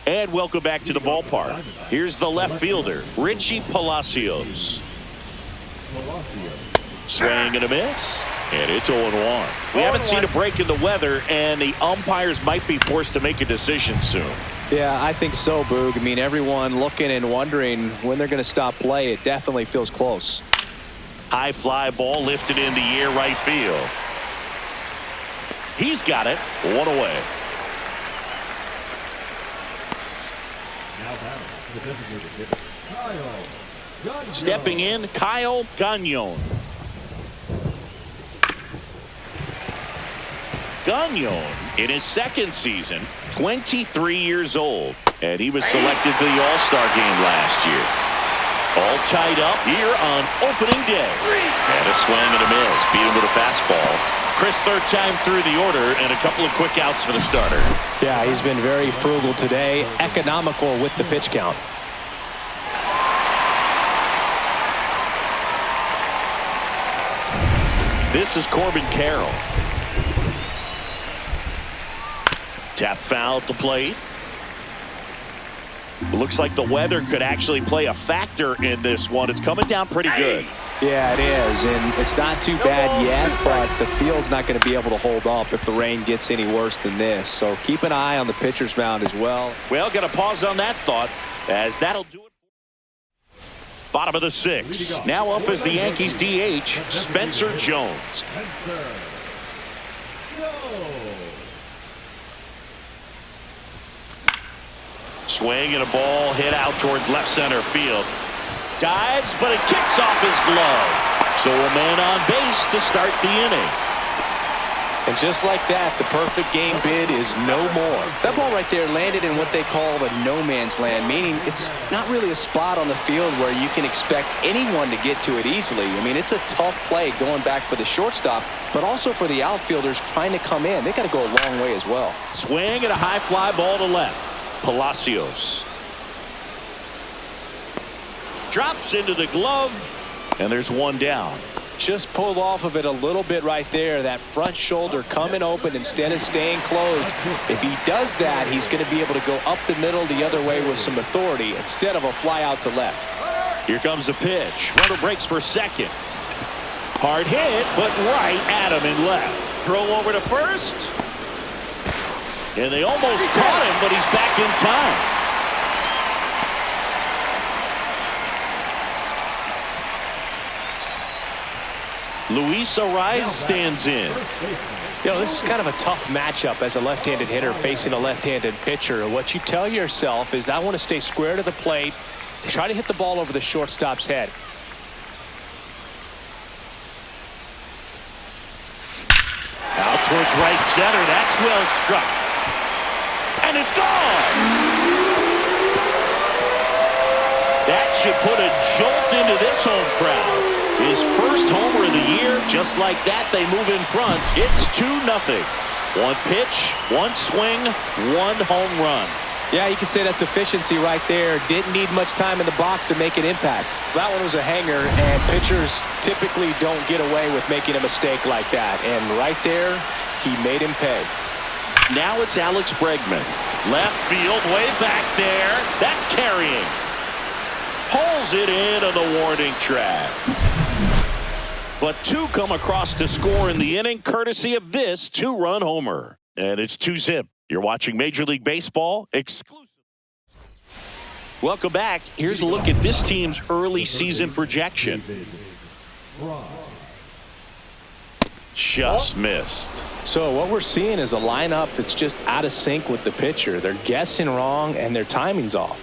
And welcome back to the ballpark. Here's the left fielder, Richie Palacios. Swing and a miss. And it's 0-1. We haven't seen a break in the weather, and the umpires might be forced to make a decision soon. Yeah, I think so, Boog. I mean, everyone looking and wondering when they're going to stop play. It definitely feels close. High fly ball lifted in the air right field. He's got it. One away. Stepping in, Kyle Gagnon. Gagnon, in his second season, 23 years old, and he was selected to the All-Star game last year. All tied up here on opening day. And a swing and a miss. Beat him with a fastball. Chris, third time through the order, and a couple of quick outs for the starter. Yeah, he's been very frugal today, economical with the pitch count. This is Corbin Carroll. Tap foul at the plate. Looks like the weather could actually play a factor in this one. It's coming down pretty good. Yeah, it is, and it's not too bad yet, but the field's not going to be able to hold up if the rain gets any worse than this. So keep an eye on the pitcher's mound as well. Well, got to pause on that thought, as that'll do it. Bottom of the sixth. Now up as the Yankees DH, Spencer Jones. Swing and a ball hit out towards left center field. Dives, but it kicks off his glove. So a man on base to start the inning. And just like that, the perfect game bid is no more. That ball right there landed in what they call the no man's land, meaning it's not really a spot on the field where you can expect anyone to get to it easily. I mean, it's a tough play going back for the shortstop, but also for the outfielders trying to come in. They got to go a long way as well. Swing and a high fly ball to left. Palacios drops into the glove, and there's one down. Just pulled off of it a little bit right there. That front shoulder coming open instead of staying closed. If he does that, he's going to be able to go up the middle the other way with some authority instead of a fly out to left. Here comes the pitch. Runner breaks for second. Hard hit, but right at him in left. Throw over to first. And they almost caught him, but he's back in time. Luis Ariz stands in. You know, this is kind of a tough matchup as a left-handed hitter facing a left-handed pitcher. What you tell yourself is, I want to stay square to the plate, try to hit the ball over the shortstop's head. Out towards right center. That's well struck. And it's gone. That should put a jolt into this home crowd. His first homer of the year. Just like that, they move in front. It's 2-0. One pitch, one swing, one home run. Yeah, you can say that's efficiency right there. Didn't need much time in the box to make an impact. That one was a hanger, and pitchers typically don't get away with making a mistake like that. And right there, he made him pay. Now it's Alex Bregman. Left field, way back there. That's carrying. Pulls it in on the warning track. But two come across to score in the inning, courtesy of this two-run homer. And it's 2-0. You're watching Major League Baseball exclusive. Welcome back. Here's a look at this team's early season projection. Just missed. So what we're seeing is a lineup that's just out of sync with the pitcher. They're guessing wrong, and their timing's off.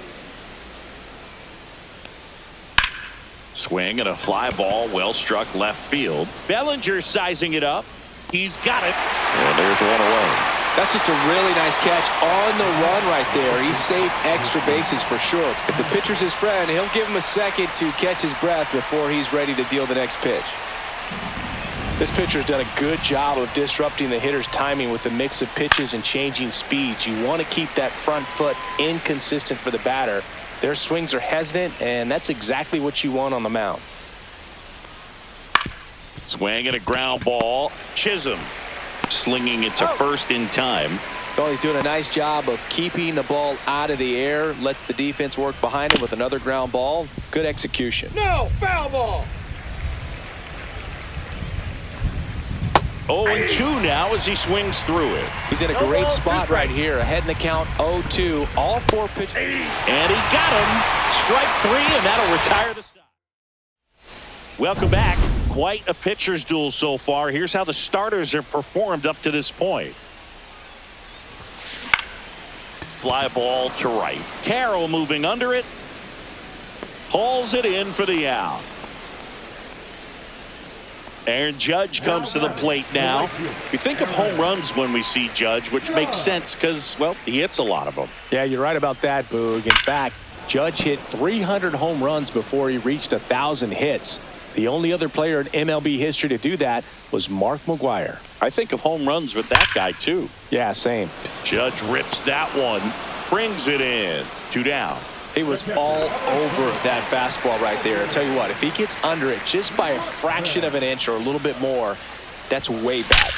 Swing and a fly ball, well struck left field. Bellinger sizing it up. He's got it. And there's one away. That's just a really nice catch on the run right there. He saved extra bases for sure. If the pitcher's his friend, he'll give him a second to catch his breath before he's ready to deal the next pitch. This pitcher's done a good job of disrupting the hitter's timing with the mix of pitches and changing speeds. You want to keep that front foot inconsistent for the batter. Their swings are hesitant, and that's exactly what you want on the mound. Swing and a ground ball. Chisholm slinging it to first in time. Well, he's doing a nice job of keeping the ball out of the air, lets the defense work behind him with another ground ball. Good execution. No, foul ball. 0-2 now as he swings through it. He's in a great spot right here. Ahead in the count, 0-2. All 4 pitches. And he got him. Strike 3, and that'll retire the side. Welcome back. Quite a pitcher's duel so far. Here's how the starters have performed up to this point. Fly ball to right. Carroll moving under it. Hauls it in for the out. Aaron Judge comes to the plate now. We think of home runs when we see Judge, which makes sense because, well, he hits a lot of them. Yeah, you're right about that, Boog. In fact, Judge hit 300 home runs before he reached 1,000 hits. The only other player in MLB history to do that was Mark McGwire. I think of home runs with that guy, too. Yeah, same. Judge rips that one, brings it in. 2 down. He was all over that fastball right there. I'll tell you what, if he gets under it just by a fraction of an inch or a little bit more, that's way back.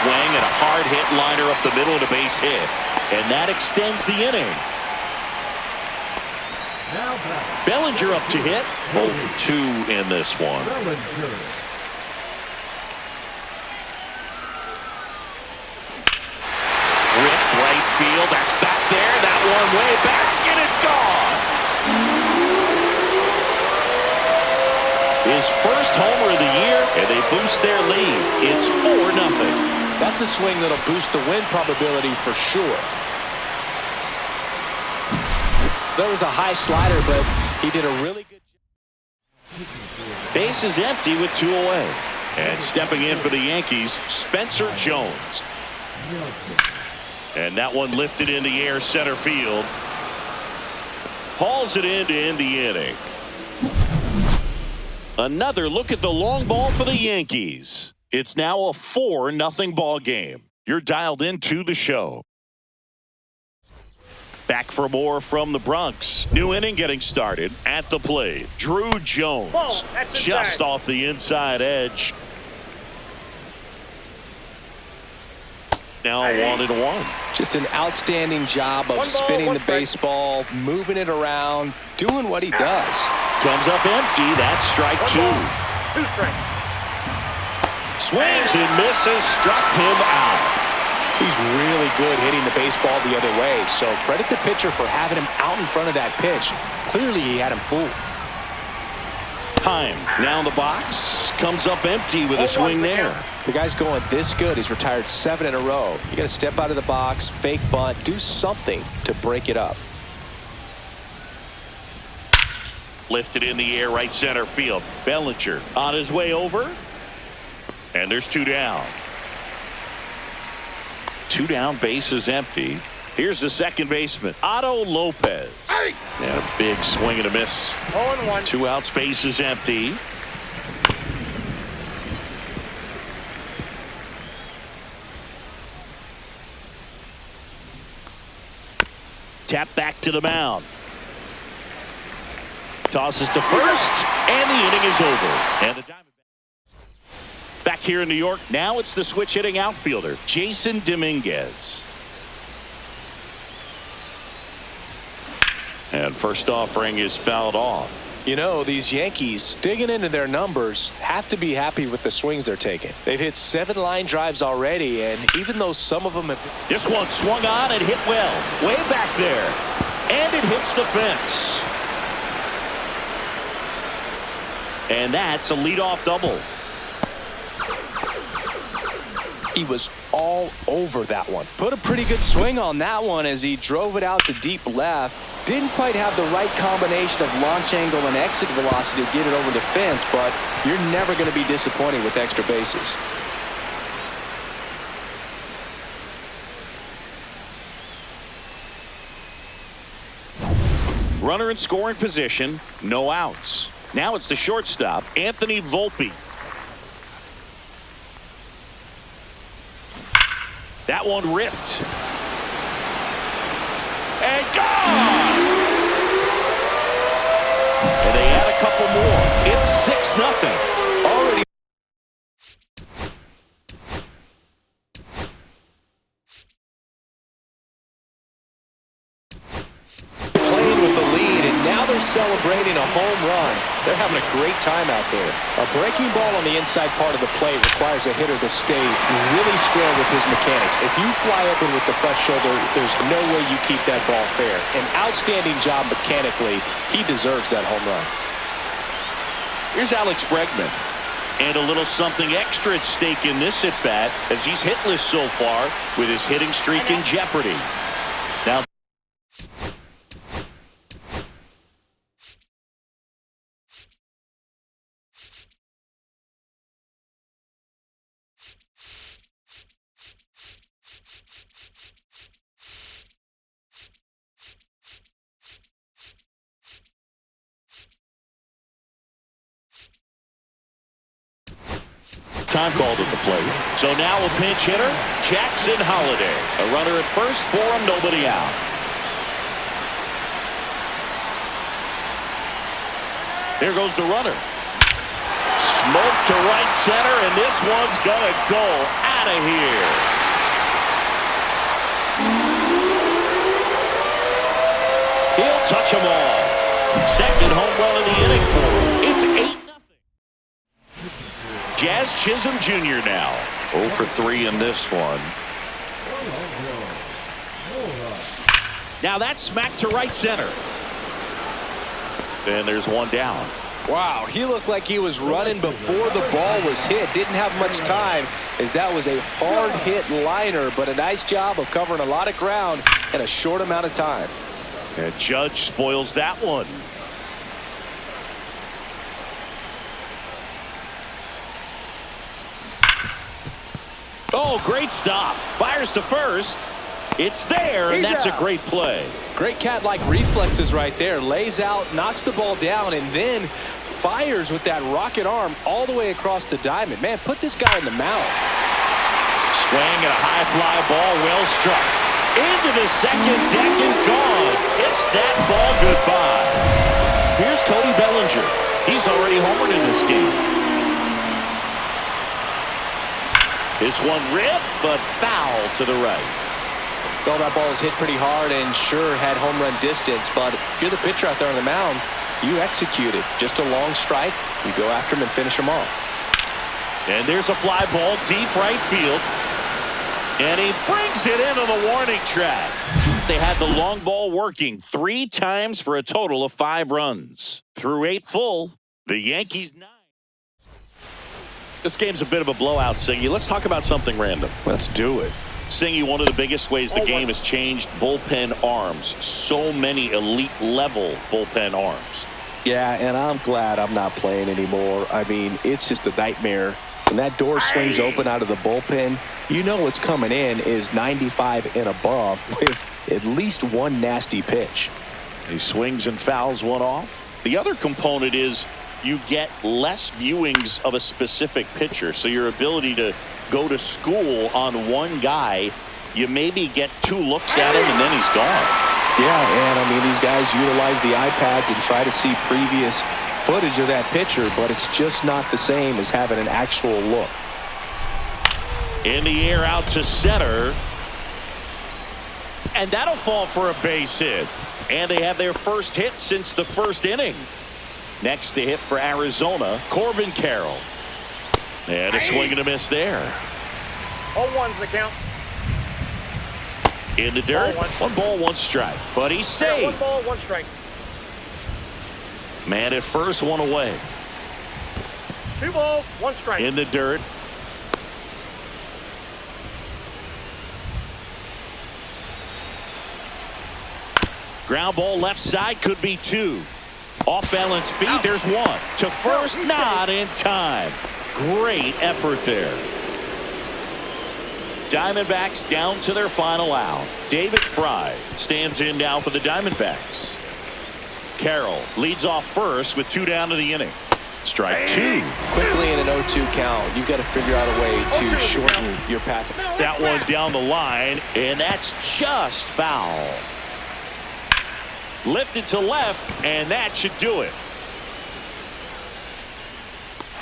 Swing and a hard hit liner up the middle and a base hit. And that extends the inning. Bellinger up to hit. 0-2 in this one. Ripped right field. That's back there. That one way back, and it's gone. His first homer of the year, and they boost their lead. It's 4-0. That's a swing that'll boost the win probability for sure. There was a high slider, but he did a really good job. Base is empty with 2 away. And stepping in for the Yankees, Spencer Jones. And that one lifted in the air center field. Hauls it in to end the inning. Another look at the long ball for the Yankees. It's now a 4-0 ball game. You're dialed into the show. Back for more from the Bronx. New inning getting started at the plate. Drew Jones just off the inside edge. Now 1-1. Just an outstanding job of spinning the baseball, moving it around, doing what he does. Comes up empty. That's strike 2. 2 strikes. Swings and misses. Struck him out. He's really good hitting the baseball the other way, so credit the pitcher for having him out in front of that pitch. Clearly he had him fooled. Time now in the box. Comes up empty with a swing there. The guy's going this good. He's retired 7 in a row. You got to step out of the box, fake bunt, do something to break it up. Lifted in the air right center field. Bellinger on his way over. And there's 2 down. 2 down, base is empty. Here's the second baseman, Otto Lopez. And a big swing and a miss. 0-1. 2 outs, base is empty. Tap back to the mound. Tosses to first, and the inning is over. And the Diamondbacks back here in New York. Now it's the switch hitting outfielder, Jason Dominguez. And first offering is fouled off. You know, these Yankees, digging into their numbers, have to be happy with the swings they're taking. They've hit 7 line drives already, and even though some of them have... This one swung on and hit well. Way back there. And it hits the fence. And that's a leadoff double. He was all over that one. Put a pretty good swing on that one as he drove it out to deep left. Didn't quite have the right combination of launch angle and exit velocity to get it over the fence, but you're never going to be disappointed with extra bases. Runner in scoring position, no outs. Now it's the shortstop, Anthony Volpe. That one ripped. And gone! And they add a couple more. It's 6-0. Already. celebrating a home run. They're having a great time out there. A breaking ball on the inside part of the plate requires a hitter to stay really square with his mechanics. If you fly open with the front shoulder, there's no way you keep that ball fair. An outstanding job mechanically. He deserves that home run. Here's Alex Bregman. And a little something extra at stake in this at-bat as he's hitless so far with his hitting streak in jeopardy. Now, time called at the plate. So now a pinch hitter, Jackson Holliday. A runner at first for him, nobody out. There goes the runner. Smoke to right center, and this one's gonna go out of here. He'll touch them all. Second home run of the inning for him. It's 8-0. Jazz Chisholm Jr. now. 0 for 3 in this one. Now that's smacked to right center. And there's one down. Wow, he looked like he was running before the ball was hit. Didn't have much time as that was a hard hit liner, but a nice job of covering a lot of ground in a short amount of time. And Judge spoils that one. Oh, great stop. Fires to first. It's there, and that's a great play. Great cat-like reflexes right there. Lays out, knocks the ball down, and then fires with that rocket arm all the way across the diamond. Man, put this guy in the mound. Swing and a high fly ball, well struck. Into the second deck and gone. It's that ball goodbye. Here's Cody Bellinger. He's already homered in this game. This one ripped, but foul to the right. Well, that ball was hit pretty hard and sure had home run distance, but if you're the pitcher out there on the mound, you execute it. Just a long strike, you go after him and finish him off. And there's a fly ball deep right field. And he brings it into the warning track. They had the long ball working 3 times for a total of 5 runs. Through 8 full, the Yankees 9. This game's a bit of a blowout, Singy. Let's talk about something random. Let's do it. Singy, one of the biggest ways the game has changed, bullpen arms. So many elite-level bullpen arms. Yeah, and I'm glad I'm not playing anymore. I mean, it's just a nightmare. When that door swings open out of the bullpen, you know what's coming in is 95 and above with at least one nasty pitch. He swings and fouls one off. The other component is you get less viewings of a specific pitcher. So your ability to go to school on one guy, you maybe get 2 looks at him and then he's gone. Yeah, and I mean, these guys utilize the iPads and try to see previous footage of that pitcher, but it's just not the same as having an actual look. In the air out to center. And that'll fall for a base hit. And they have their first hit since the first inning. Next to hit for Arizona, Corbin Carroll. And a swing and a miss there. 0-1's the count. In the dirt, 1 ball, 1 strike. But he's safe. 1 ball, 1 strike. Man at first, 1 away. 2 balls, 1 strike. In the dirt. Ground ball left side, could be 2. Off balance feed, there's 1. To first, not in time. Great effort there. Diamondbacks down to their final out. David Fry stands in now for the Diamondbacks. Carroll leads off first with 2 down to the inning. Strike 2. Quickly in an 0-2 count, you've got to figure out a way to shorten your path. That one down the line, and that's just foul. Lifted to left, and that should do it.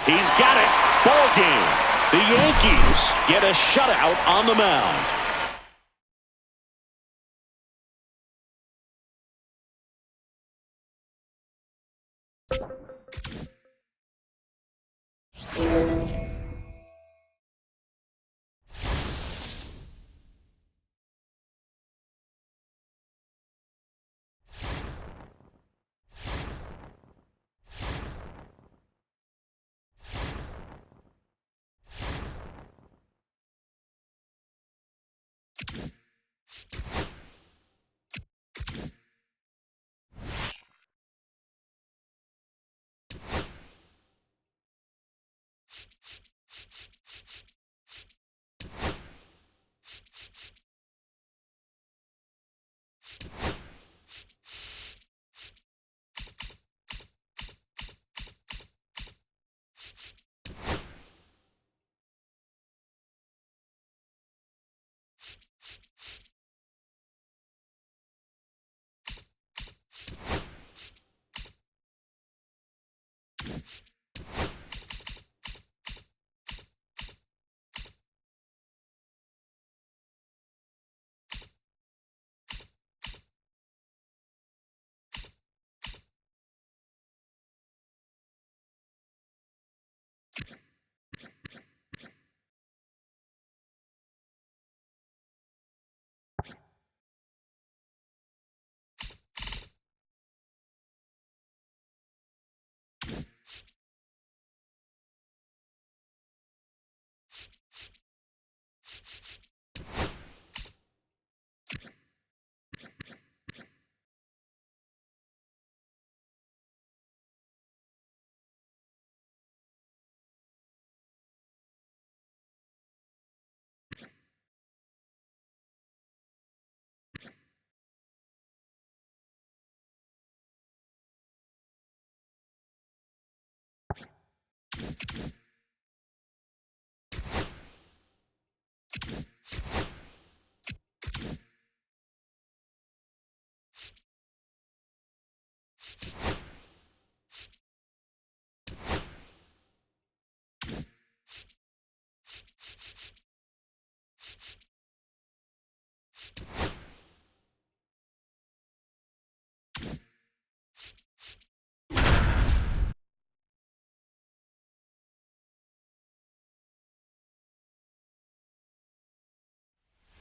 He's got it. Ball game. The Yankees get a shutout on the mound.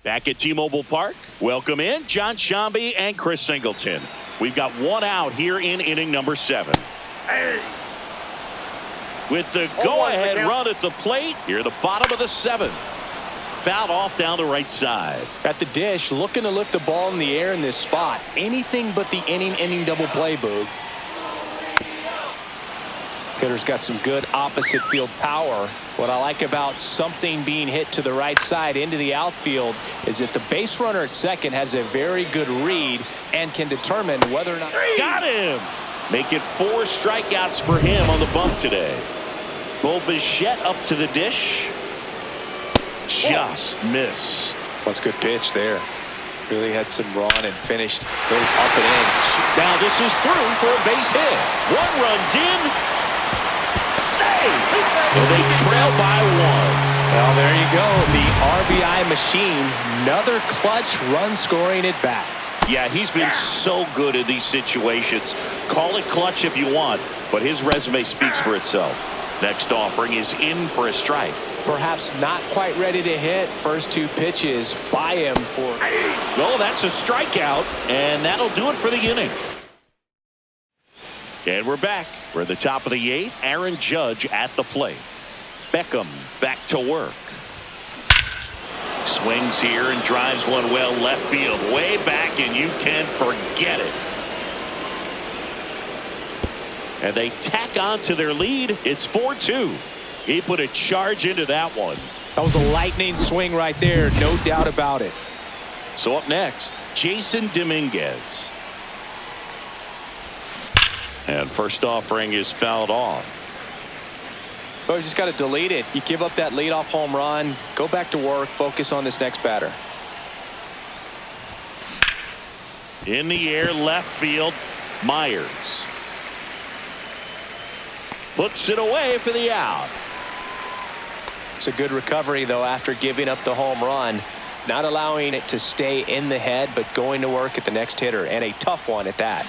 Back at T-Mobile Park, welcome in John Shambi and Chris Singleton. We've got one out here in inning number 7. Hey. With the go-ahead run at the plate, here the bottom of the 7th. Fouled off down the right side. At the dish, looking to lift the ball in the air in this spot. Anything but the inning double play, Boog. Hitter's got some good opposite field power. What I like about something being hit to the right side into the outfield is that the base runner at second has a very good read and can determine whether or not. Got him! Make it 4 strikeouts for him on the bump today. Bo Bichette up to the dish. Just missed. That's a good pitch there. Really had some run and finished really up and in. Now this is through for a base hit. 1 runs in. And they trail by 1. Well, there you go. The RBI machine. Another clutch run scoring at bat. Yeah, he's been so good in these situations. Call it clutch if you want, but his resume speaks for itself. Next offering is in for a strike. Perhaps not quite ready to hit. First 2 pitches by him for. Oh, that's a strikeout, and that'll do it for the inning. And we're back. We're at the top of the 8th. Aaron Judge at the plate. Beckham back to work. Swings here and drives one well left field. Way back, and you can forget it. And they tack on to their lead. It's 4-2. He put a charge into that one. That was a lightning swing right there. No doubt about it. So up next, Jason Dominguez. And first offering is fouled off. Oh, you just got to delete it. You give up that leadoff home run. Go back to work. Focus on this next batter. In the air, left field, Myers. Puts it away for the out. It's a good recovery, though, after giving up the home run. Not allowing it to stay in the head, but going to work at the next hitter, and a tough one at that.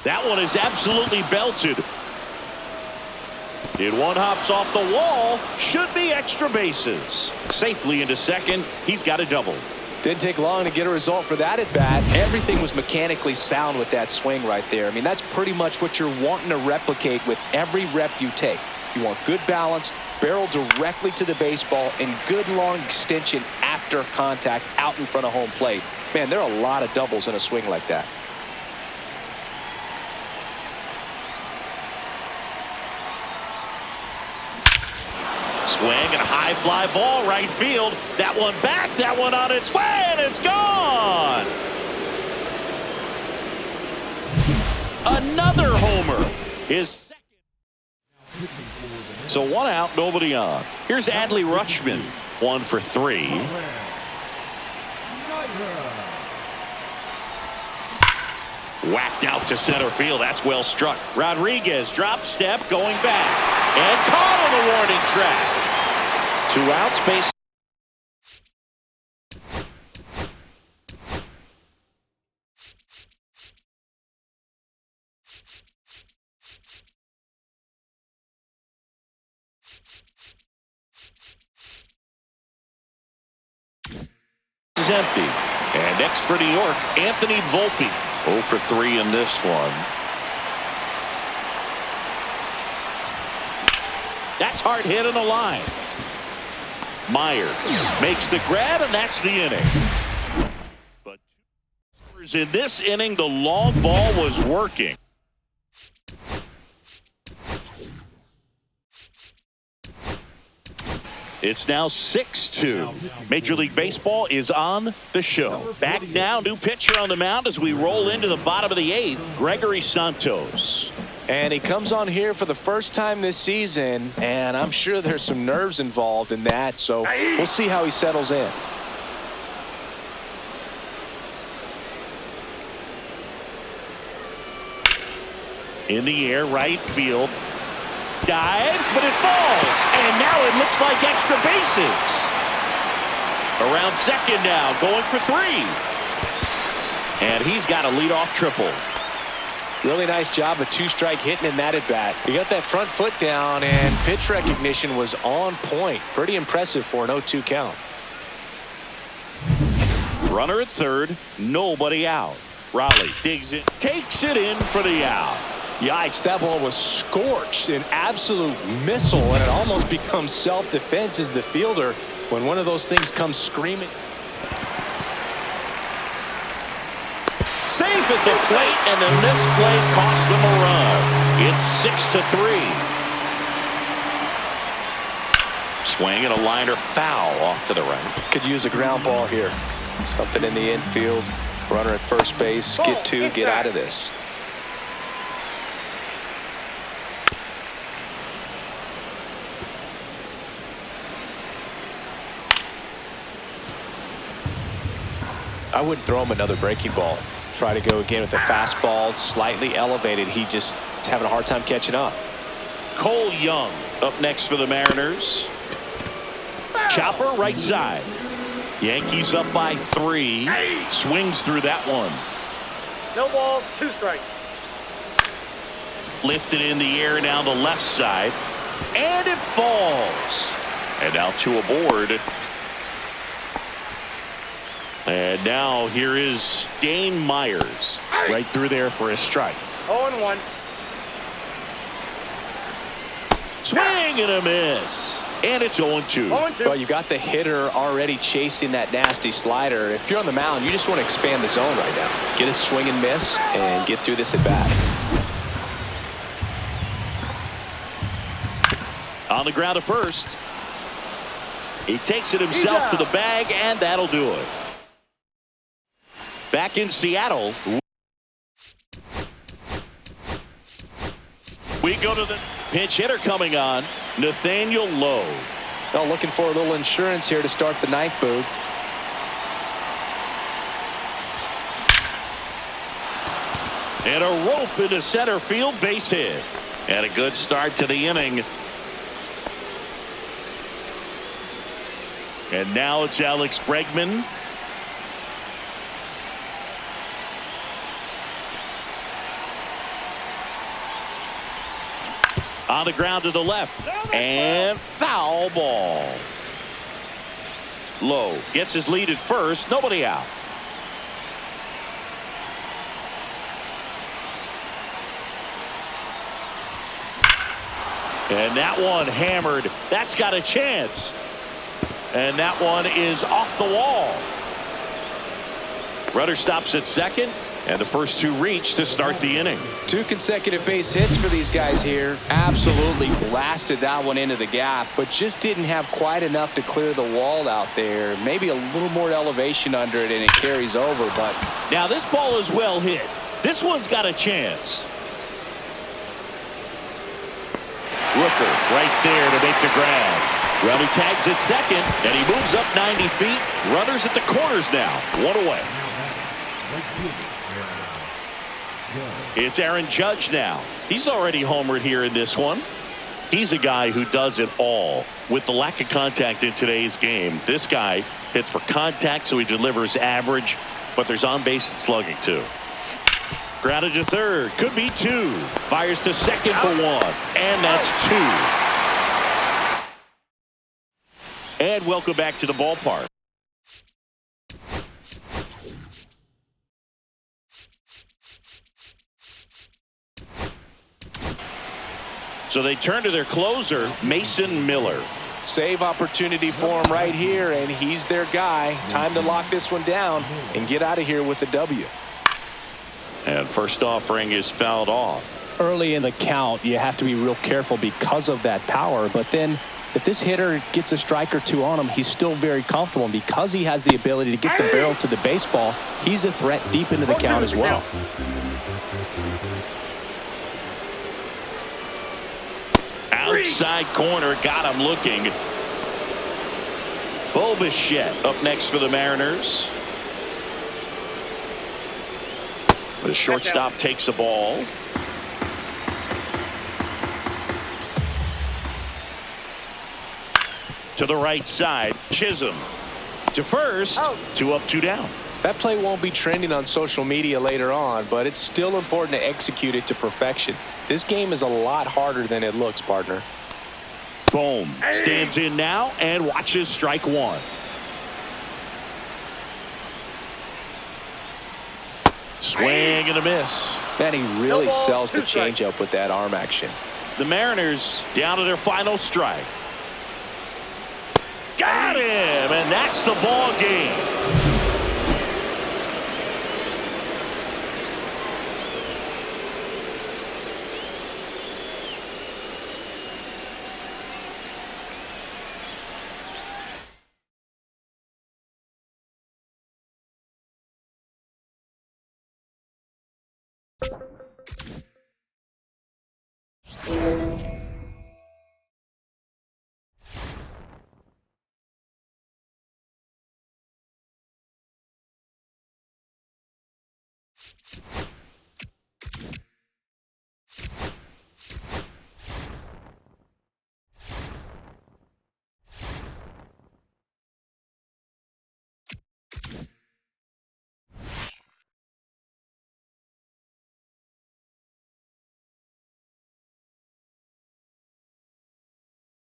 That one is absolutely belted. It one hops off the wall. Should be extra bases. Safely into second. He's got a double. Didn't take long to get a result for that at bat. Everything was mechanically sound with that swing right there. I mean, that's pretty much what you're wanting to replicate with every rep you take. You want good balance, barrel directly to the baseball, and good long extension after contact out in front of home plate. Man, there are a lot of doubles in a swing like that. Swing and a high fly ball right field. That one back, that one on its way, and it's gone. Another homer. His second. So 1 out, nobody on. Here's Adley Rutschman, 1 for 3. Whacked out to center field. That's well struck. Rodriguez drop step going back and caught on the warning track. 2 outs, base. Is empty. And next for New York, Anthony Volpe. 0 for 3 in this one. That's hard hit in the line. Myers makes the grab, and that's the inning. But in this inning, the long ball was working. It's now 6-2. Major League Baseball is on the show. Back now, new pitcher on the mound as we roll into the bottom of the 8th, Gregory Santos. And he comes on here for the first time this season, and I'm sure there's some nerves involved in that, so we'll see how he settles in. In the air, right field. Dives, but it falls. And now it looks like extra bases. Around second now, going for 3. And he's got a leadoff triple. Really nice job of 2-strike hitting in that at bat. He got that front foot down, and pitch recognition was on point. Pretty impressive for an 0-2 count. Runner at third, nobody out. Raleigh digs it, takes it in for the out. Yikes, that ball was scorched, an absolute missile, and it almost becomes self-defense as the fielder when one of those things comes screaming. Safe at the plate, and the missed play cost them a run. It's 6-3. Swing and a liner foul off to the right. Could use a ground ball here. Something in the infield. Runner at first base. Get out of this. I wouldn't throw him another breaking ball. Try to go again with the fastball, slightly elevated. He just is having a hard time catching up. Cole Young up next for the Mariners. Chopper right side. Yankees up by 3. Swings through that one. No balls, 2 strikes. Lifted in the air down the left side. And it falls. And now 2 aboard. And now here is Dane Myers. Right through there for a strike. 0-1. Swing and a miss. And it's 0-2. 0-2. Well, you got the hitter already chasing that nasty slider. If you're on the mound, you just want to expand the zone right now. Get a swing and miss and get through this at bat. On the ground to first. He takes it himself to the bag, and that'll do it. Back in Seattle. We go to the pinch hitter coming on, Nathaniel Lowe. Well, looking for a little insurance here to start the ninth, Boog. And a rope into center field, base hit. And a good start to the inning. And now it's Alex Bregman. On the ground to the left. And foul ball. Lowe gets his lead at first. Nobody out. And that one hammered. That's got a chance. And that one is off the wall. Runner stops at second. And the first 2 reach to start the inning. 2 consecutive base hits for these guys here. Absolutely blasted that one into the gap, but just didn't have quite enough to clear the wall out there. Maybe a little more elevation under it and it carries over, but now this ball is well hit. This one's got a chance. Rooker right there to make the grab. Runner tags at second, and he moves up 90 feet. Runners at the corners now. 1 away. It's Aaron Judge now. He's already homered here in this one. He's a guy who does it all. With the lack of contact in today's game, this guy hits for contact, so he delivers average, but there's on base and slugging too. Grounded to third, could be 2. Fires to second for 1, and that's 2. And welcome back to the ballpark. So they turn to their closer, Mason Miller. save opportunity for him right here, and he's their guy. Time to lock this one down and get out of here with the W. And first offering is fouled off. Early in the count, you have to be real careful because of that power. But then if this hitter gets a strike or two on him, he's still very comfortable. And because he has the ability to get the barrel to the baseball, he's a threat deep into the count as well. outside corner got him looking. Bo Bichette up next for the Mariners. The shortstop takes the ball. To the right side, Chisholm. To first, 2 up, 2 down. That play won't be trending on social media later on, but it's still important to execute it to perfection. This game is a lot harder than it looks, partner. Bohm stands in now and watches strike 1. Swing and a miss. Man, he really No ball, sells the 2 strikes. changeup with that arm action. The Mariners down to their final strike. Got him, and that's the ball game.